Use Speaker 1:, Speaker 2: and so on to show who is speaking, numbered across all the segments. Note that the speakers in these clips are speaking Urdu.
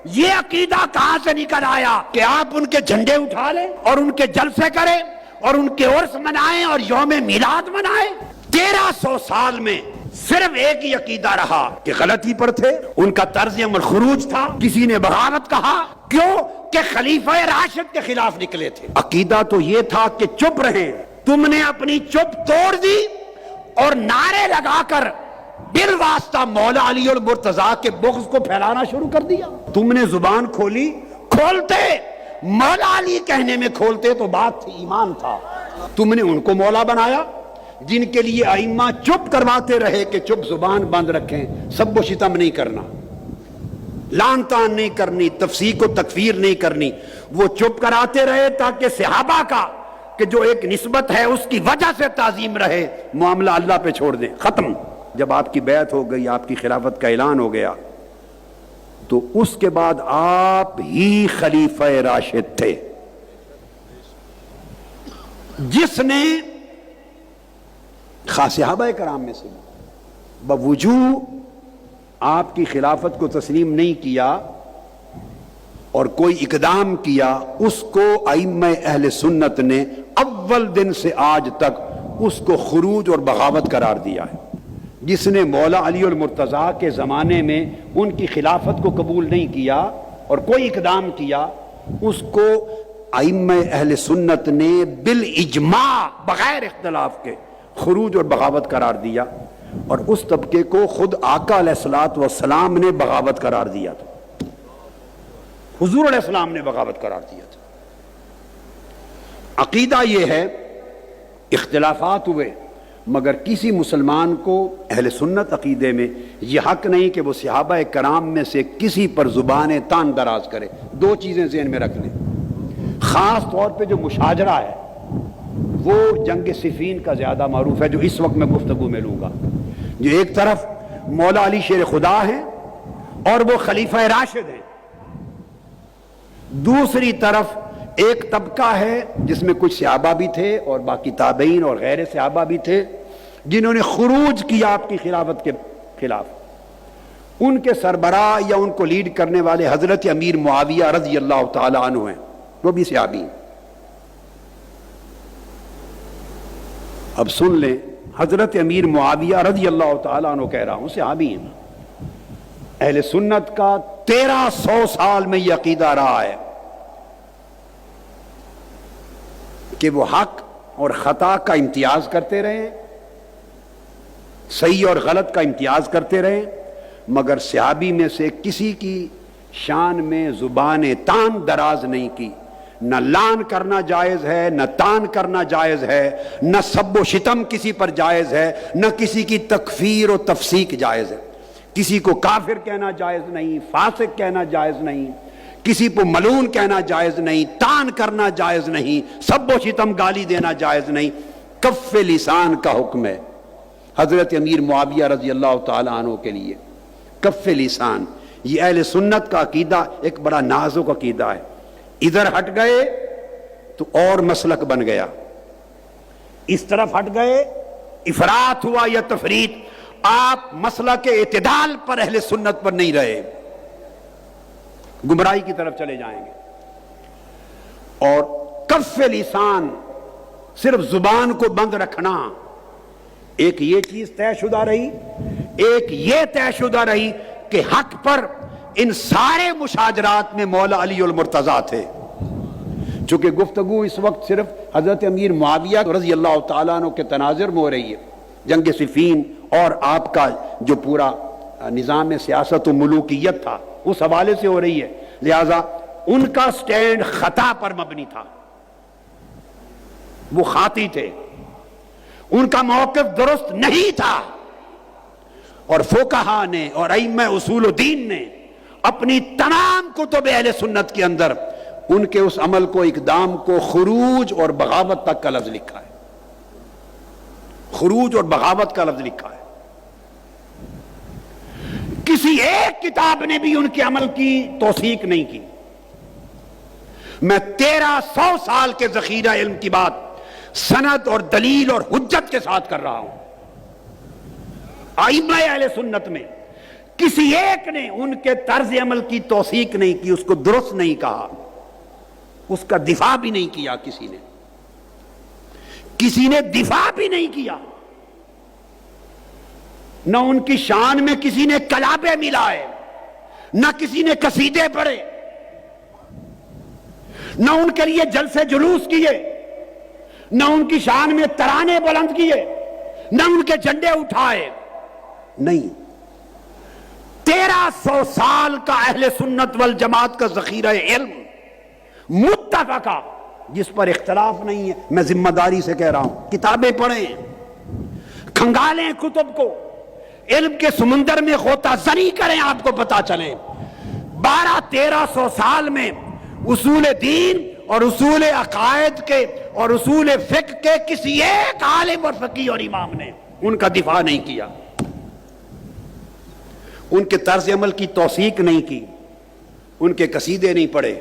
Speaker 1: یہ عقیدہ کہاں سے نکل آیا کہ آپ ان کے جھنڈے اٹھا لیں اور ان کے جلسے کریں اور ان کے عرس منائیں اور یوم میلاد منائیں؟ 1300 سال میں صرف ایک ہی عقیدہ رہا کہ غلطی پر تھے، ان کا طرز عمل خروج تھا، کسی نے بغاوت کہا، کیوں کہ خلیفہ راشد کے خلاف نکلے تھے۔ عقیدہ تو یہ تھا کہ چپ رہیں، تم نے اپنی چپ توڑ دی اور نعرے لگا کر بالواسطہ مولا علی المرتضیٰ کے بغض کو پھیلانا شروع کر دیا۔ تم نے زبان کھولی، کھولتے مولا علی کہنے میں کھولتے تو بات تھی، ایمان تھا۔ تم نے ان کو مولا بنایا جن کے لیے ائمہ چپ کرواتے رہے کہ چپ زبان بند رکھیں، سب و شتم نہیں کرنا، لان تان نہیں کرنی، تفسیق و تکفیر نہیں کرنی۔ وہ چپ کراتے رہے تاکہ صحابہ کا کہ جو ایک نسبت ہے اس کی وجہ سے تعظیم رہے، معاملہ اللہ پہ چھوڑ دیں، ختم۔ جب آپ کی بیعت ہو گئی، آپ کی خلافت کا اعلان ہو گیا، تو اس کے بعد آپ ہی خلیفہ راشد تھے جس نے خاص صحابہ کرام میں سے بوجوہ آپ کی خلافت کو تسلیم نہیں کیا اور کوئی اقدام کیا، اس کو ائمہ اہل سنت نے اول دن سے آج تک اس کو خروج اور بغاوت قرار دیا ہے۔ جس نے مولا علی المرتضیٰ کے زمانے میں ان کی خلافت کو قبول نہیں کیا اور کوئی اقدام کیا، اس کو ائمہ اہل سنت نے بالاجماع بغیر اختلاف کے خروج اور بغاوت قرار دیا، اور اس طبقے کو خود آقا علیہ الصلوۃ والسلام نے بغاوت قرار دیا تھا، حضور علیہ السلام نے بغاوت قرار دیا تھا۔ عقیدہ یہ ہے، اختلافات ہوئے مگر کسی مسلمان کو اہل سنت عقیدے میں یہ حق نہیں کہ وہ صحابہ کرام میں سے کسی پر زبان تان دراز کرے۔ دو چیزیں ذہن میں رکھ لیں، خاص طور پہ جو مشاجرہ ہے وہ جنگ صفین کا زیادہ معروف ہے، جو اس وقت میں گفتگو میں لوں گا۔ جو ایک طرف مولا علی شیر خدا ہیں اور وہ خلیفہ راشد ہیں، دوسری طرف ایک طبقہ ہے جس میں کچھ صحابہ بھی تھے اور باقی تابعین اور غیر صحابہ بھی تھے جنہوں نے خروج کیا آپ کی خلافت کے خلاف۔ ان کے سربراہ یا ان کو لیڈ کرنے والے حضرت امیر معاویہ رضی اللہ تعالی عنہ ہیں، وہ بھی صحابی ہیں۔ اب سن لیں، حضرت امیر معاویہ رضی اللہ تعالیٰ عنہ کہہ رہا ہوں، صحابی ہیں۔ اہل سنت کا 1300 سال میں یہ عقیدہ رہا ہے کہ وہ حق اور خطا کا امتیاز کرتے رہے، صحیح اور غلط کا امتیاز کرتے رہے، مگر صحابی میں سے کسی کی شان میں زبان تان دراز نہیں کی۔ نہ لان کرنا جائز ہے، نہ تان کرنا جائز ہے، نہ سب و شتم کسی پر جائز ہے، نہ کسی کی تکفیر و تفسیق جائز ہے۔ کسی کو کافر کہنا جائز نہیں، فاسق کہنا جائز نہیں، کسی کو ملعون کہنا جائز نہیں، تان کرنا جائز نہیں، سب و شتم گالی دینا جائز نہیں۔ کف لسان کا حکم ہے حضرت امیر معاویہ رضی اللہ تعالی عنہ کے لیے۔ کف لسان، یہ اہل سنت کا عقیدہ ایک بڑا نازک عقیدہ ہے۔ ادھر ہٹ گئے تو اور مسلک بن گیا، اس طرف ہٹ گئے افراط ہوا یا تفریط، آپ مسلک اعتدال پر اہل سنت پر نہیں رہے، گمراہی کی طرف چلے جائیں گے۔ اور کف لسان، صرف زبان کو بند رکھنا، ایک یہ چیز طے شدہ رہی، ایک یہ طے شدہ رہی کہ حق پر ان سارے مشاجرات میں مولا علی المرتضیٰ تھے۔ چونکہ گفتگو اس وقت صرف حضرت امیر معاویہ رضی اللہ تعالیٰ عنہ کے تناظر میں ہو رہی ہے، جنگ صفین اور آپ کا جو پورا نظام سیاست و ملوکیت تھا اس حوالے سے ہو رہی ہے، لہذا ان کا سٹینڈ خطا پر مبنی تھا، وہ خاطی تھے، ان کا موقف درست نہیں تھا۔ اور فقہا نے اور ائمہ اصول الدین نے اپنی تمام کتب اہل سنت کے اندر ان کے اس عمل کو، اقدام کو خروج اور بغاوت تک کا لفظ لکھا ہے، خروج اور بغاوت کا لفظ لکھا ہے۔ کسی ایک کتاب نے بھی ان کے عمل کی توثیق نہیں کی۔ میں 1300 سال کے ذخیرہ علم کی بات سند اور دلیل اور حجت کے ساتھ کر رہا ہوں۔ ائمہ اہل سنت میں کسی ایک نے ان کے طرز عمل کی توثیق نہیں کی، اس کو درست نہیں کہا، اس کا دفاع بھی نہیں کیا، کسی نے دفاع بھی نہیں کیا، نہ ان کی شان میں کسی نے کلابے ملائے، نہ کسی نے قصیدے پڑھے، نہ ان کے لیے جلسے جلوس کیے، نہ ان کی شان میں ترانے بلند کیے، نہ ان کے جھنڈے اٹھائے، نہیں۔ 1300 سال کا اہل سنت والجماعت کا ذخیرہ علم متفقہ، جس پر اختلاف نہیں ہے، میں ذمہ داری سے کہہ رہا ہوں، کتابیں پڑھیں، کھنگالیں کتب کو، علم کے سمندر میں غوطہ زنی کریں، آپ کو پتا چلے 1200-1300 سال میں اصول دین اور اصول عقائد کے اور اصول فقہ کے کسی ایک عالم اور فقیہ اور امام نے ان کا دفاع نہیں کیا، ان کے طرز عمل کی توثیق نہیں کی، ان کے قصیدے نہیں پڑھے۔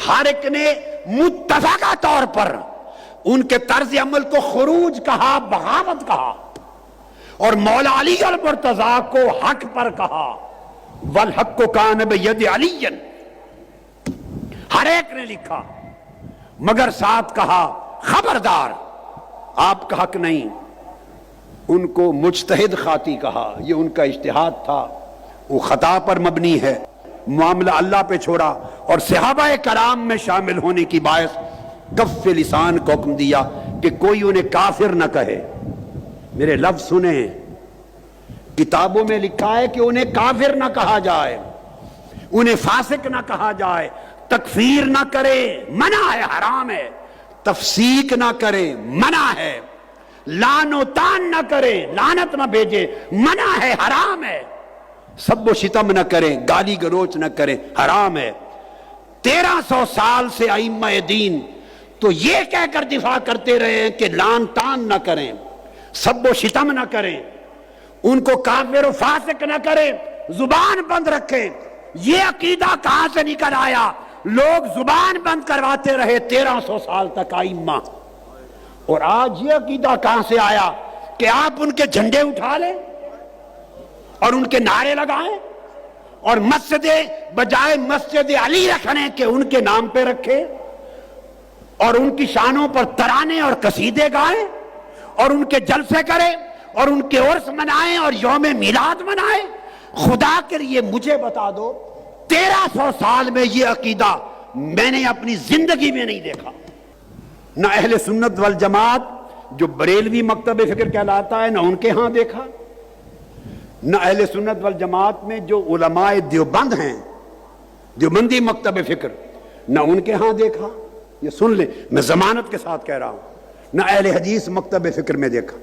Speaker 1: ہر ایک نے متفقہ طور پر ان کے طرز عمل کو خروج کہا، بغاوت کہا، اور مولا علی المرتضیٰ کو حق پر کہا، والحق کان بید علی، ہر ایک نے لکھا، مگر ساتھ کہا خبردار آپ کا حق نہیں۔ ان کو مجتہد خاطی کہا، یہ ان کا اجتہاد تھا، وہ خطا پر مبنی ہے، معاملہ اللہ پہ چھوڑا، اور صحابہ کرام میں شامل ہونے کی باعث کف لسان کو حکم دیا کہ کوئی انہیں کافر نہ کہے۔ میرے لفظ سنیں، کتابوں میں لکھا ہے کہ انہیں کافر نہ کہا جائے، انہیں فاسق نہ کہا جائے، تکفیر نہ کرے، منع ہے، حرام ہے، تفسیق نہ کرے، منع ہے، لعن و طعن نہ کرے، لعنت نہ بھیجے، منع ہے، حرام ہے، سب و شتم نہ کریں، گالی گلوچ نہ کریں، حرام ہے۔ 1300 سال سے ائمہ دین تو یہ کہہ کر دفاع کرتے رہے ہیں کہ لعن طعن نہ کریں، سب و شتم نہ کریں، ان کو کافر و فاسق نہ کریں، زبان بند رکھیں۔ یہ عقیدہ کہاں سے نکل آیا؟ لوگ زبان بند کرواتے رہے 1300 سال تک ائمہ، اور آج یہ عقیدہ کہاں سے آیا کہ آپ ان کے جھنڈے اٹھا لیں اور ان کے نعرے لگائیں، اور مسجد بجائے مسجد علی رکھنے کے ان کے نام پہ رکھیں، اور ان کی شانوں پر ترانے اور قصیدے گائیں، اور ان کے جلسے کریں، اور ان کے عرس منائیں اور یوم میلاد منائیں۔ خدا کے لیے مجھے بتا دو، 1300 سال میں یہ عقیدہ میں نے اپنی زندگی میں نہیں دیکھا۔ نہ اہل سنت والجماعت جو بریلوی مکتب فکر کہلاتا ہے، نہ ان کے ہاں دیکھا، نہ اہل سنت والجماعت میں جو علماء دیوبند ہیں، دیوبندی مکتب فکر، نہ ان کے ہاں دیکھا۔ یہ سن لیں، میں ضمانت کے ساتھ کہہ رہا ہوں، نہ اہل حدیث مکتب فکر میں دیکھا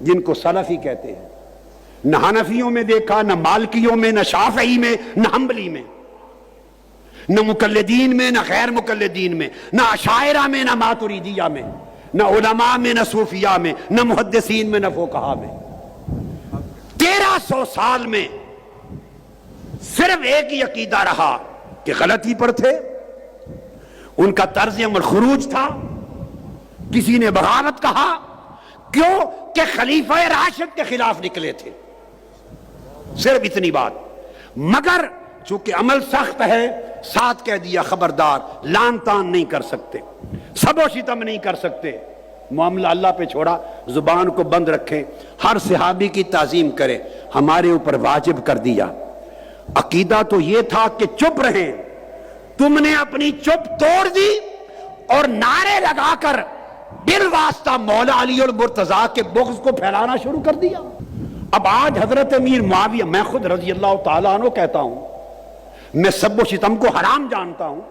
Speaker 1: جن کو سلفی کہتے ہیں، نہ حنفیوں میں دیکھا، نہ مالکیوں میں، نہ شافعی میں، نہ حنبلی میں، نہ مقلدین میں، نہ غیر مقلدین میں، نہ اشاعرہ میں، نہ ماتریدیہ میں، نہ علماء میں، نہ صوفیاء میں، نہ محدثین میں، نہ فقہاء میں۔ 1300 سال میں صرف ایک ہی عقیدہ رہا کہ غلطی پر تھے، ان کا طرز عمل خروج تھا، کسی نے بغاوت کہا، کیوں کہ خلیفہ راشد کے خلاف نکلے تھے، صرف اتنی بات۔ مگر چونکہ عمل سخت ہے، ساتھ کہہ دیا خبردار، لعن طعن نہیں کر سکتے، سب و شتم نہیں کر سکتے، معاملہ اللہ پہ چھوڑا، زبان کو بند رکھیں، ہر صحابی کی تعظیم کریں، ہمارے اوپر واجب کر دیا۔ عقیدہ تو یہ تھا کہ چپ رہیں، تم نے اپنی چپ توڑ دی اور نعرے لگا کر بالواسطہ مولا علی المرتضیٰ کے بغض کو پھیلانا شروع کر دیا۔ اب آج حضرت امیر معاویہ، میں خود رضی اللہ تعالیٰ عنہ کہتا ہوں، میں سب و شتم کو حرام جانتا ہوں،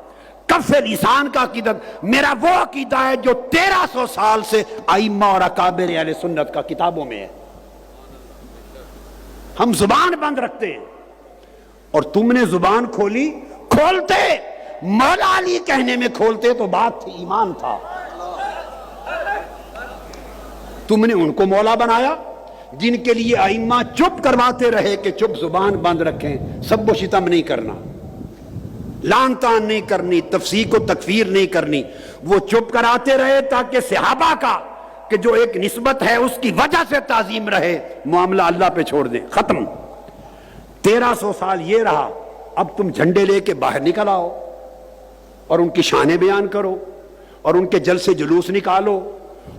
Speaker 1: کف لسان کا عقیدہ میرا وہ عقیدہ ہے جو 1300 سال سے ائمہ اور اکابر اہل سنت کا کتابوں میں ہے۔ ہم زبان بند رکھتے ہیں، اور تم نے زبان کھولی، کھولتے مولا علی کہنے میں کھولتے تو بات تھی، ایمان تھا۔ تم نے ان کو مولا بنایا جن کے لیے ائمہ چپ کرواتے رہے کہ چپ، زبان بند رکھیں، سب و شتم نہیں کرنا، لعن طعن نہیں کرنی، تفسیق و تکفیر نہیں کرنی، وہ چپ کراتے رہے تاکہ صحابہ کا کہ جو ایک نسبت ہے اس کی وجہ سے تعظیم رہے، معاملہ اللہ پہ چھوڑ دیں، ختم۔ 1300 سال یہ رہا، اب تم جھنڈے لے کے باہر نکل آؤ اور ان کی شانیں بیان کرو اور ان کے جلسے جلوس نکالو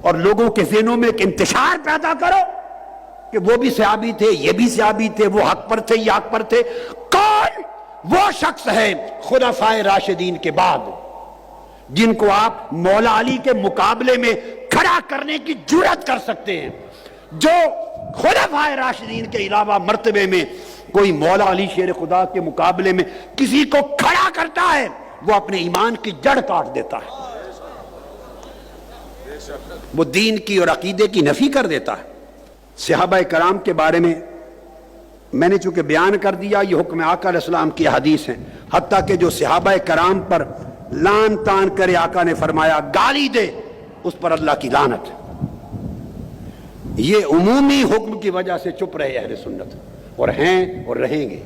Speaker 1: اور لوگوں کے ذہنوں میں ایک انتشار پیدا کرو کہ وہ بھی صحابی تھے، یہ بھی صحابی تھے، وہ حق پر تھے، یہ حق پر تھے۔ کون وہ شخص ہے خلفائے راشدین کے بعد جن کو آپ مولا علی کے مقابلے میں کھڑا کرنے کی جرات کر سکتے ہیں؟ جو خلفائے راشدین کے علاوہ مرتبے میں کوئی مولا علی شیر خدا کے مقابلے میں کسی کو کھڑا کرتا ہے وہ اپنے ایمان کی جڑ کاٹ دیتا ہے، وہ دین کی اور عقیدے کی نفی کر دیتا ہے۔ صحابہ کرام کے بارے میں نے چونکہ بیان کر دیا، یہ حکم آقا علیہ السلام کی حدیث ہیں، حتیٰ کہ جو صحابہ کرام پر لان تان کرے، آقا نے فرمایا گالی دے، اس پر اللہ کی لعنت۔ یہ عمومی حکم کی وجہ سے چپ رہے اہل سنت، اور ہیں اور رہیں گے۔